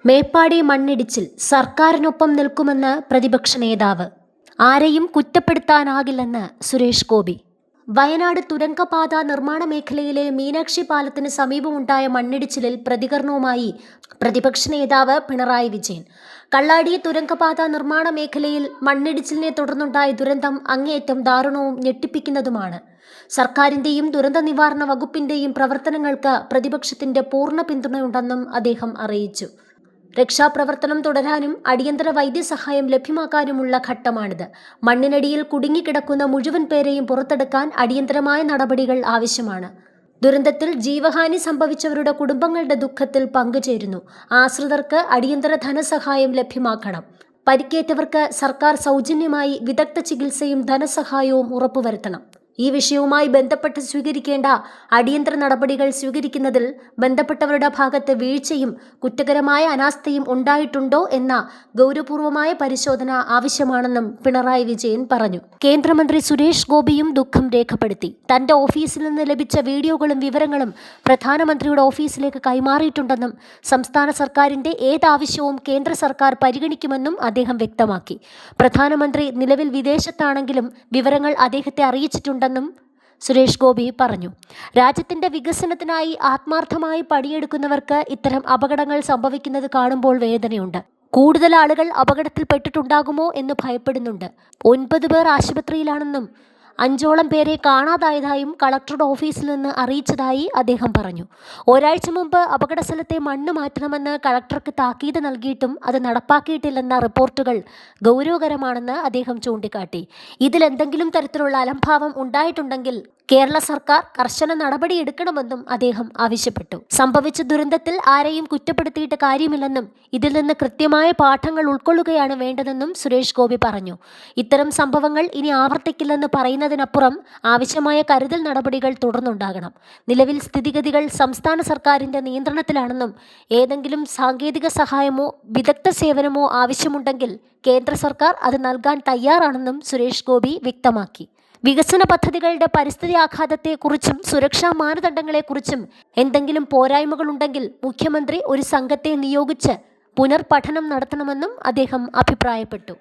മേപ്പാടി മണ്ണിടിച്ചിൽ സർക്കാരിനൊപ്പം നിൽക്കുമെന്ന് പ്രതിപക്ഷ നേതാവ്. ആരെയും കുറ്റപ്പെടുത്താനാകില്ലെന്ന് സുരേഷ് ഗോപി. വയനാട് തുരങ്കപാത നിർമ്മാണ മേഖലയിലെ മീനാക്ഷി പാലത്തിന് സമീപമുണ്ടായ മണ്ണിടിച്ചിലിൽ പ്രതികരണവുമായി പ്രതിപക്ഷ നേതാവ് പിണറായി വിജയൻ. കള്ളാടി തുരങ്കപാത നിർമ്മാണ മേഖലയിൽ മണ്ണിടിച്ചിലിനെ തുടർന്നുണ്ടായ ദുരന്തം അങ്ങേയറ്റം ദാരുണവും ഞെട്ടിപ്പിക്കുന്നതുമാണ്. സർക്കാരിന്റെയും ദുരന്ത നിവാരണ വകുപ്പിന്റെയും പ്രവർത്തനങ്ങൾക്ക് പ്രതിപക്ഷത്തിന്റെ പൂർണ്ണ പിന്തുണയുണ്ടെന്നും അദ്ദേഹം അറിയിച്ചു. രക്ഷാപ്രവർത്തനം തുടരാനും അടിയന്തര വൈദ്യസഹായം ലഭ്യമാക്കാനുമുള്ള ഘട്ടമാണിത്. മണ്ണിനടിയിൽ കുടുങ്ങിക്കിടക്കുന്ന മുഴുവൻ പേരെയും പുറത്തെടുക്കാൻ അടിയന്തരമായ നടപടികൾ ആവശ്യമാണ്. ദുരന്തത്തിൽ ജീവഹാനി സംഭവിച്ചവരുടെ കുടുംബങ്ങളുടെ ദുഃഖത്തിൽ പങ്കുചേരുന്നു. ആശ്രിതർക്ക് അടിയന്തര ധനസഹായം ലഭ്യമാക്കണം. പരിക്കേറ്റവർക്ക് സർക്കാർ സൗജന്യമായി വിദഗ്ധ ചികിത്സയും ധനസഹായവും ഉറപ്പുവരുത്തണം. ഈ വിഷയവുമായി ബന്ധപ്പെട്ട് സ്വീകരിക്കേണ്ട അടിയന്തര നടപടികൾ സ്വീകരിക്കുന്നതിൽ ബന്ധപ്പെട്ടവരുടെ ഭാഗത്ത് വീഴ്ചയും കുറ്റകരമായ അനാസ്ഥയും ഉണ്ടായിട്ടുണ്ടോ എന്ന ഗൗരവപൂർവമായ പരിശോധന ആവശ്യമാണെന്നും പിണറായി വിജയൻ പറഞ്ഞു. കേന്ദ്രമന്ത്രി സുരേഷ് ഗോപിയും ദുഃഖം രേഖപ്പെടുത്തി. തന്റെ ഓഫീസിൽ നിന്ന് ലഭിച്ച വീഡിയോകളും വിവരങ്ങളും പ്രധാനമന്ത്രിയുടെ ഓഫീസിലേക്ക് കൈമാറിയിട്ടുണ്ടെന്നും സംസ്ഥാന സർക്കാരിന്റെ ഏതാവശ്യവും കേന്ദ്ര സർക്കാർ പരിഗണിക്കുമെന്നും അദ്ദേഹം വ്യക്തമാക്കി. പ്രധാനമന്ത്രി നിലവിൽ വിദേശത്താണെങ്കിലും വിവരങ്ങൾ അദ്ദേഹത്തെ അറിയിച്ചിട്ടുണ്ട് ും സുരേഷ് ഗോപി പറഞ്ഞു. രാജ്യത്തിന്റെ വികസനത്തിനായി ആത്മാർത്ഥമായി പണിയെടുക്കുന്നവർക്ക് ഇത്തരം അപകടങ്ങൾ സംഭവിക്കുന്നത് കാണുമ്പോൾ വേദനയുണ്ട്. കൂടുതൽ ആളുകൾ അപകടത്തിൽപ്പെട്ടിട്ടുണ്ടാകുമോ എന്ന് ഭയപ്പെടുന്നുണ്ട്. 9 പേർ ആശുപത്രിയിലാണെന്നും 5ഓളം പേരെ കാണാതായതായും കളക്ടറുടെ ഓഫീസിൽ നിന്ന് അറിയിച്ചതായി അദ്ദേഹം പറഞ്ഞു. ഒരാഴ്ച മുമ്പ് അപകടസ്ഥലത്തെ മണ്ണ് മാറ്റണമെന്ന് കളക്ടർക്ക് താക്കീത് നൽകിയിട്ടും അത് നടപ്പാക്കിയിട്ടില്ലെന്ന റിപ്പോർട്ടുകൾ ഗൗരവകരമാണെന്ന് അദ്ദേഹം ചൂണ്ടിക്കാട്ടി. ഇതിലെന്തെങ്കിലും തരത്തിലുള്ള അലംഭാവം ഉണ്ടായിട്ടുണ്ടെങ്കിൽ കേരള സർക്കാർ കർശന നടപടിയെടുക്കണമെന്നും അദ്ദേഹം ആവശ്യപ്പെട്ടു. സംഭവിച്ച ദുരന്തത്തിൽ ആരെയും കുറ്റപ്പെടുത്തിയിട്ട് കാര്യമില്ലെന്നും ഇതിൽ നിന്ന് കൃത്യമായ പാഠങ്ങൾ ഉൾക്കൊള്ളുകയാണ് വേണ്ടതെന്നും സുരേഷ് ഗോപി പറഞ്ഞു. ഇത്തരം സംഭവങ്ങൾ ഇനി ആവർത്തിക്കില്ലെന്ന് പറയുന്നതിനപ്പുറം ആവശ്യമായ കരുതൽ നടപടികൾ തുടർന്നുണ്ടാകണം. നിലവിൽ സ്ഥിതിഗതികൾ സംസ്ഥാന സർക്കാരിന്റെ നിയന്ത്രണത്തിലാണെന്നും ഏതെങ്കിലും സാങ്കേതിക സഹായമോ വിദഗ്ധ സേവനമോ ആവശ്യമുണ്ടെങ്കിൽ കേന്ദ്ര സർക്കാർ അത് നൽകാൻ തയ്യാറാണെന്നും സുരേഷ് ഗോപി വ്യക്തമാക്കി. വികസന പദ്ധതികളുടെ പരിസ്ഥിതി ആഘാതത്തെക്കുറിച്ചും സുരക്ഷാ മാനദണ്ഡങ്ങളെക്കുറിച്ചും എന്തെങ്കിലും പോരായ്മകളുണ്ടെങ്കിൽ മുഖ്യമന്ത്രി ഒരു സംഘത്തെ നിയോഗിച്ച് പുനർപഠനം നടത്തണമെന്നും അദ്ദേഹം അഭിപ്രായപ്പെട്ടു.